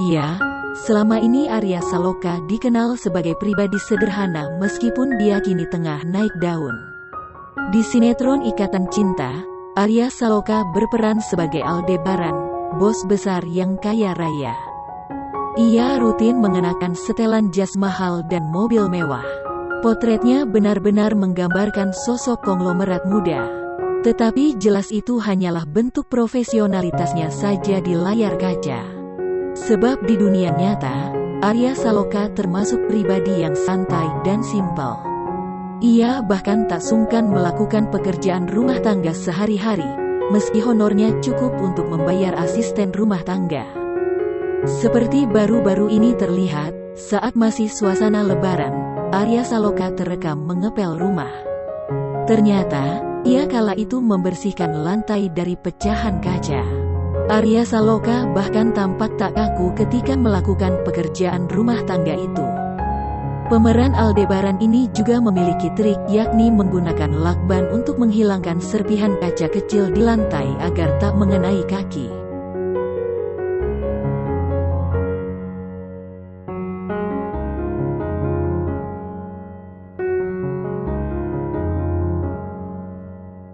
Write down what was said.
Ya, selama ini Arya Saloka dikenal sebagai pribadi sederhana meskipun dia kini tengah naik daun. Di sinetron Ikatan Cinta, Arya Saloka berperan sebagai Aldebaran, bos besar yang kaya raya. Ia rutin mengenakan setelan jas mahal dan mobil mewah. Potretnya benar-benar menggambarkan sosok konglomerat muda. Tetapi jelas itu hanyalah bentuk profesionalitasnya saja di layar kaca. Sebab di dunia nyata, Arya Saloka termasuk pribadi yang santai dan simpel. Ia bahkan tak sungkan melakukan pekerjaan rumah tangga sehari-hari, meski honornya cukup untuk membayar asisten rumah tangga. Seperti baru-baru ini terlihat, saat masih suasana lebaran, Arya Saloka terekam mengepel rumah. Ternyata, ia kala itu membersihkan lantai dari pecahan kaca. Arya Saloka bahkan tampak tak kaku ketika melakukan pekerjaan rumah tangga itu. Pemeran Aldebaran ini juga memiliki trik, yakni menggunakan lakban untuk menghilangkan serpihan kaca kecil di lantai agar tak mengenai kaki.